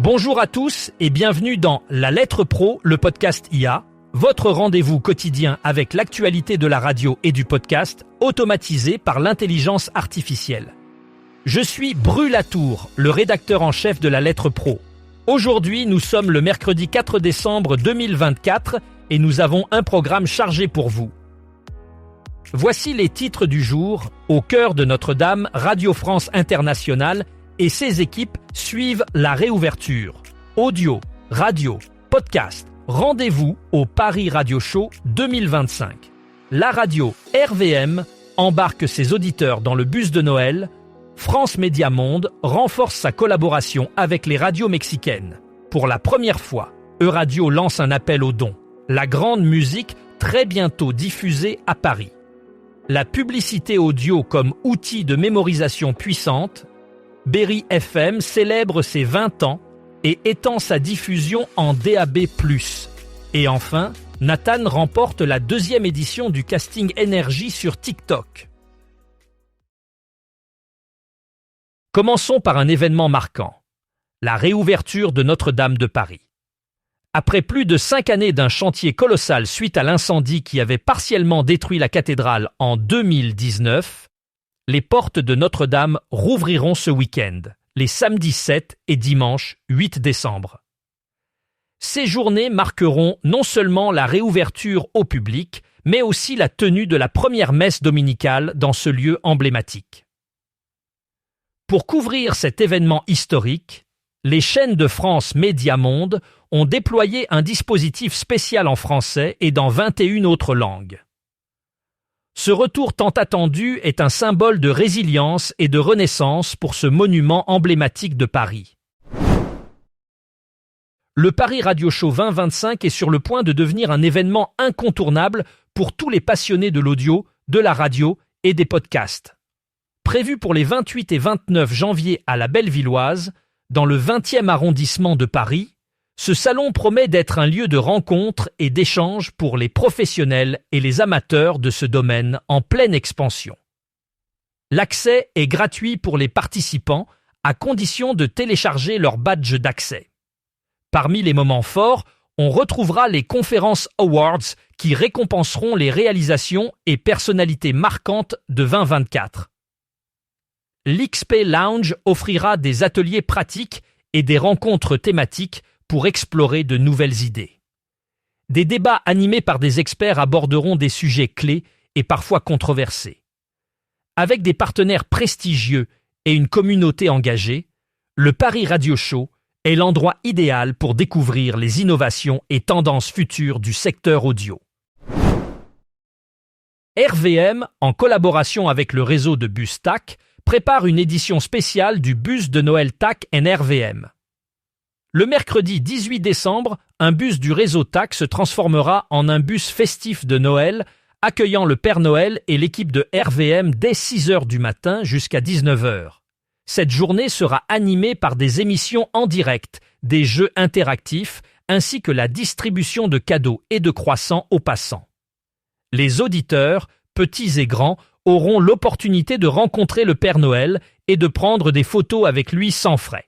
Bonjour à tous et bienvenue dans La Lettre Pro, le podcast IA, votre rendez-vous quotidien avec l'actualité de la radio et du podcast, automatisé par l'intelligence artificielle. Je suis Bru Latour, le rédacteur en chef de La Lettre Pro. Aujourd'hui, nous sommes le mercredi 4 décembre 2024 et nous avons un programme chargé pour vous. Voici les titres du jour. Au cœur de Notre-Dame, Radio France Internationale et ses équipes suivent la réouverture. Audio, radio, podcast. Rendez-vous au Paris Radio Show 2025. La radio RVM embarque ses auditeurs dans le bus de Noël. France Média Monde renforce sa collaboration avec les radios mexicaines. Pour la première fois, Euradio lance un appel aux dons. La grande musique très bientôt diffusée à Paris. La publicité audio comme outil de mémorisation puissante. Berry FM célèbre ses 20 ans et étend sa diffusion en DAB+. Et enfin, Nathan remporte la 2e édition du casting énergie sur TikTok. Commençons par un événement marquant, la réouverture de Notre-Dame de Paris. Après plus de 5 années d'un chantier colossal suite à l'incendie qui avait partiellement détruit la cathédrale en 2019, les portes de Notre-Dame rouvriront ce week-end, les samedis 7 et dimanche 8 décembre. Ces journées marqueront non seulement la réouverture au public, mais aussi la tenue de la première messe dominicale dans ce lieu emblématique. Pour couvrir cet événement historique, les chaînes de France Média Monde ont déployé un dispositif spécial en français et dans 21 autres langues. Ce retour tant attendu est un symbole de résilience et de renaissance pour ce monument emblématique de Paris. Le Paris Radio Show 2025 est sur le point de devenir un événement incontournable pour tous les passionnés de l'audio, de la radio et des podcasts. Prévu pour les 28 et 29 janvier à la Bellevilloise, dans le 20e arrondissement de Paris, ce salon promet d'être un lieu de rencontre et d'échange pour les professionnels et les amateurs de ce domaine en pleine expansion. L'accès est gratuit pour les participants à condition de télécharger leur badge d'accès. Parmi les moments forts, on retrouvera les Conférences Awards qui récompenseront les réalisations et personnalités marquantes de 2024. L'XP Lounge offrira des ateliers pratiques et des rencontres thématiques pour explorer de nouvelles idées. Des débats animés par des experts aborderont des sujets clés et parfois controversés. Avec des partenaires prestigieux et une communauté engagée, le Paris Radio Show est l'endroit idéal pour découvrir les innovations et tendances futures du secteur audio. RVM, en collaboration avec le réseau de bus TAC, prépare une édition spéciale du bus de Noël TAC & RVM. Le mercredi 18 décembre, un bus du réseau TAC se transformera en un bus festif de Noël, accueillant le Père Noël et l'équipe de RVM dès 6h du matin jusqu'à 19h. Cette journée sera animée par des émissions en direct, des jeux interactifs, ainsi que la distribution de cadeaux et de croissants aux passants. Les auditeurs, petits et grands, auront l'opportunité de rencontrer le Père Noël et de prendre des photos avec lui sans frais.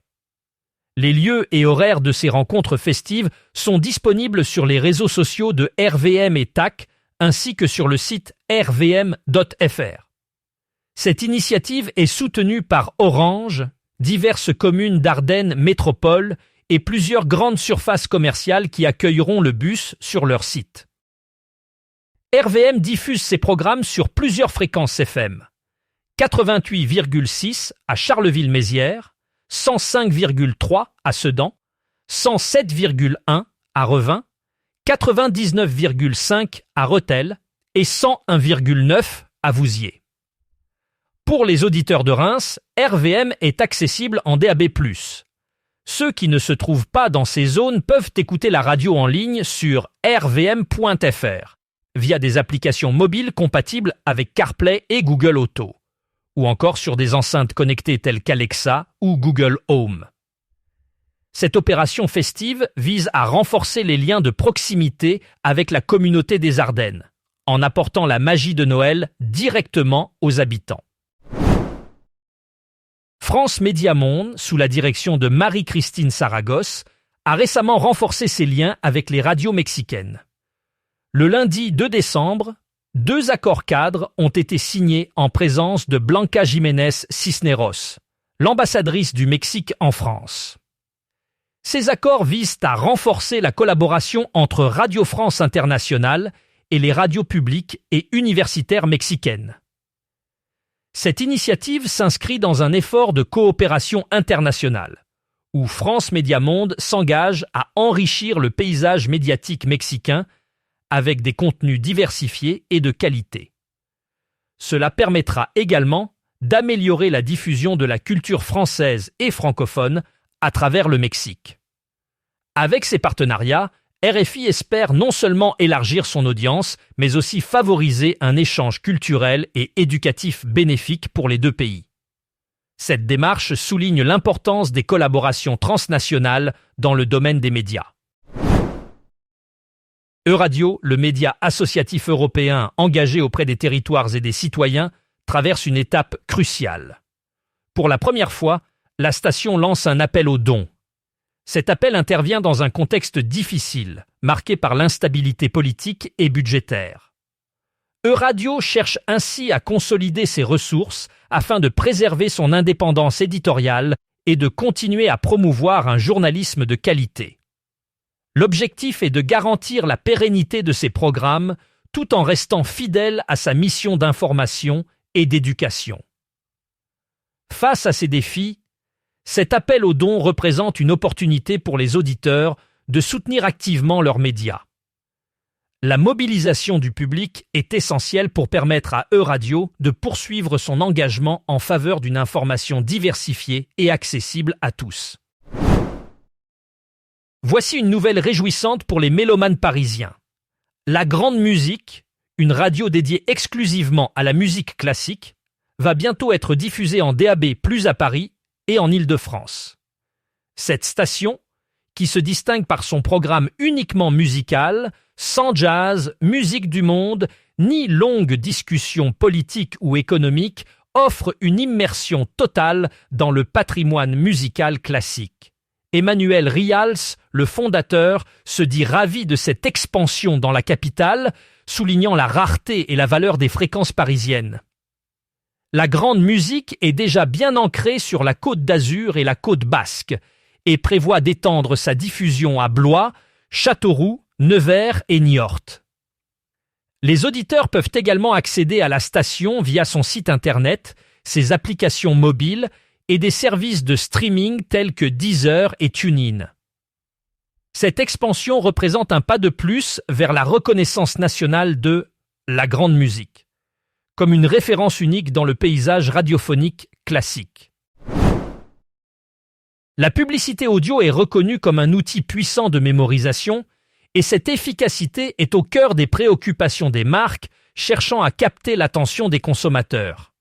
Les lieux et horaires de ces rencontres festives sont disponibles sur les réseaux sociaux de RVM et TAC, ainsi que sur le site rvm.fr. Cette initiative est soutenue par Orange, diverses communes d'Ardennes Métropole et plusieurs grandes surfaces commerciales qui accueilleront le bus sur leur site. RVM diffuse ses programmes sur plusieurs fréquences FM. 88,6 à Charleville-Mézières, 105,3 à Sedan, 107,1 à Revin, 99,5 à Rethel et 101,9 à Vouziers. Pour les auditeurs de Reims, RVM est accessible en DAB+. Ceux qui ne se trouvent pas dans ces zones peuvent écouter la radio en ligne sur rvm.fr via des applications mobiles compatibles avec CarPlay et Google Auto, ou encore sur des enceintes connectées telles qu'Alexa ou Google Home. Cette opération festive vise à renforcer les liens de proximité avec la communauté des Ardennes, en apportant la magie de Noël directement aux habitants. France Média Monde, sous la direction de Marie-Christine Saragosse, a récemment renforcé ses liens avec les radios mexicaines. Le lundi 2 décembre, 2 accords cadres ont été signés en présence de Blanca Jiménez Cisneros, l'ambassadrice du Mexique en France. Ces accords visent à renforcer la collaboration entre Radio France Internationale et les radios publiques et universitaires mexicaines. Cette initiative s'inscrit dans un effort de coopération internationale, où France Média Monde s'engage à enrichir le paysage médiatique mexicain avec des contenus diversifiés et de qualité. Cela permettra également d'améliorer la diffusion de la culture française et francophone à travers le Mexique. Avec ces partenariats, RFI espère non seulement élargir son audience, mais aussi favoriser un échange culturel et éducatif bénéfique pour les 2 pays. Cette démarche souligne l'importance des collaborations transnationales dans le domaine des médias. Euradio, le média associatif européen engagé auprès des territoires et des citoyens, traverse une étape cruciale. Pour la première fois, la station lance un appel aux dons. Cet appel intervient dans un contexte difficile, marqué par l'instabilité politique et budgétaire. Euradio cherche ainsi à consolider ses ressources afin de préserver son indépendance éditoriale et de continuer à promouvoir un journalisme de qualité. L'objectif est de garantir la pérennité de ses programmes tout en restant fidèle à sa mission d'information et d'éducation. Face à ces défis, cet appel aux dons représente une opportunité pour les auditeurs de soutenir activement leurs médias. La mobilisation du public est essentielle pour permettre à Euradio de poursuivre son engagement en faveur d'une information diversifiée et accessible à tous. Voici une nouvelle réjouissante pour les mélomanes parisiens. La Grande Musique, une radio dédiée exclusivement à la musique classique, va bientôt être diffusée en DAB+ à Paris et en Île-de-France. Cette station, qui se distingue par son programme uniquement musical, sans jazz, musique du monde, ni longues discussions politiques ou économiques, offre une immersion totale dans le patrimoine musical classique. Emmanuel Rials, le fondateur, se dit ravi de cette expansion dans la capitale, soulignant la rareté et la valeur des fréquences parisiennes. La Grande Musique est déjà bien ancrée sur la Côte d'Azur et la Côte Basque et prévoit d'étendre sa diffusion à Blois, Châteauroux, Nevers et Niort. Les auditeurs peuvent également accéder à la station via son site internet, ses applications mobiles et des services de streaming tels que Deezer et TuneIn. Cette expansion représente un pas de plus vers la reconnaissance nationale de la Grande Musique, comme une référence unique dans le paysage radiophonique classique. La publicité audio est reconnue comme un outil puissant de mémorisation et cette efficacité est au cœur des préoccupations des marques cherchant à capter l'attention des consommateurs.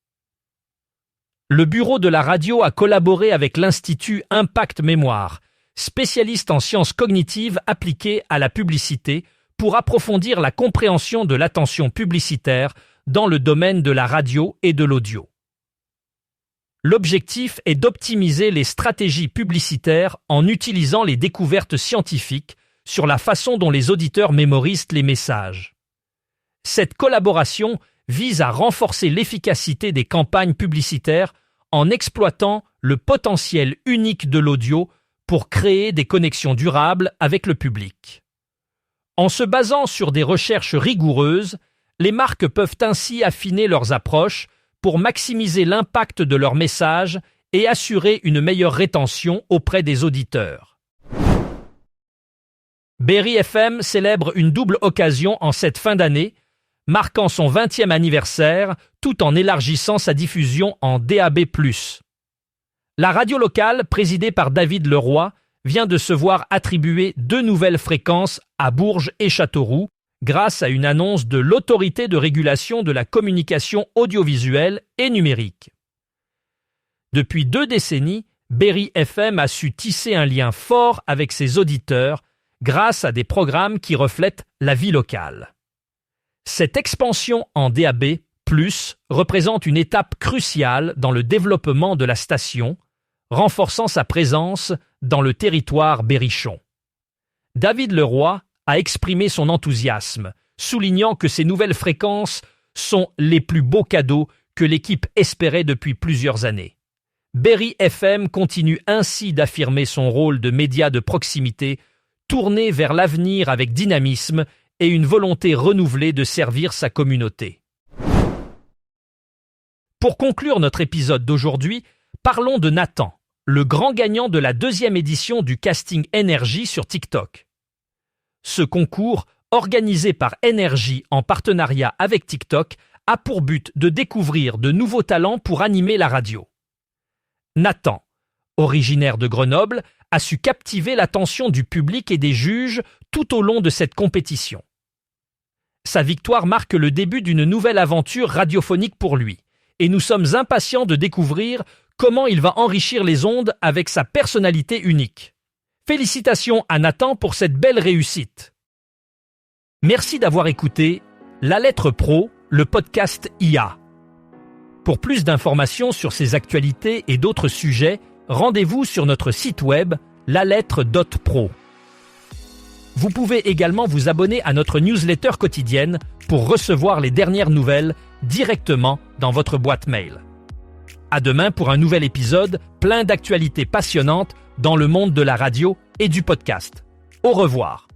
Le bureau de la radio a collaboré avec l'Institut Impact Mémoire, spécialiste en sciences cognitives appliquées à la publicité, pour approfondir la compréhension de l'attention publicitaire dans le domaine de la radio et de l'audio. L'objectif est d'optimiser les stratégies publicitaires en utilisant les découvertes scientifiques sur la façon dont les auditeurs mémorisent les messages. Cette collaboration vise à renforcer l'efficacité des campagnes publicitaires en exploitant le potentiel unique de l'audio pour créer des connexions durables avec le public. En se basant sur des recherches rigoureuses, les marques peuvent ainsi affiner leurs approches pour maximiser l'impact de leurs messages et assurer une meilleure rétention auprès des auditeurs. Berry FM célèbre une double occasion en cette fin d'année, marquant son 20e anniversaire tout en élargissant sa diffusion en DAB+. La radio locale, présidée par David Leroy, vient de se voir attribuer 2 nouvelles fréquences à Bourges et Châteauroux, grâce à une annonce de l'Autorité de régulation de la communication audiovisuelle et numérique. Depuis 2 décennies, Berry FM a su tisser un lien fort avec ses auditeurs grâce à des programmes qui reflètent la vie locale. Cette expansion en DAB+, représente une étape cruciale dans le développement de la station, renforçant sa présence dans le territoire berrichon. David Leroy a exprimé son enthousiasme, soulignant que ces nouvelles fréquences sont les plus beaux cadeaux que l'équipe espérait depuis plusieurs années. Berry FM continue ainsi d'affirmer son rôle de média de proximité, tourné vers l'avenir avec dynamisme et une volonté renouvelée de servir sa communauté. Pour conclure notre épisode d'aujourd'hui, parlons de Nathan, le grand gagnant de la 2e édition du casting Énergie sur TikTok. Ce concours, organisé par Énergie en partenariat avec TikTok, a pour but de découvrir de nouveaux talents pour animer la radio. Nathan, originaire de Grenoble, a su captiver l'attention du public et des juges tout au long de cette compétition. Sa victoire marque le début d'une nouvelle aventure radiophonique pour lui, et nous sommes impatients de découvrir comment il va enrichir les ondes avec sa personnalité unique. Félicitations à Nathan pour cette belle réussite. Merci d'avoir écouté La Lettre Pro, le podcast IA. Pour plus d'informations sur ces actualités et d'autres sujets, rendez-vous sur notre site web lalettre.pro. Vous pouvez également vous abonner à notre newsletter quotidienne pour recevoir les dernières nouvelles directement dans votre boîte mail. À demain pour un nouvel épisode plein d'actualités passionnantes dans le monde de la radio et du podcast. Au revoir.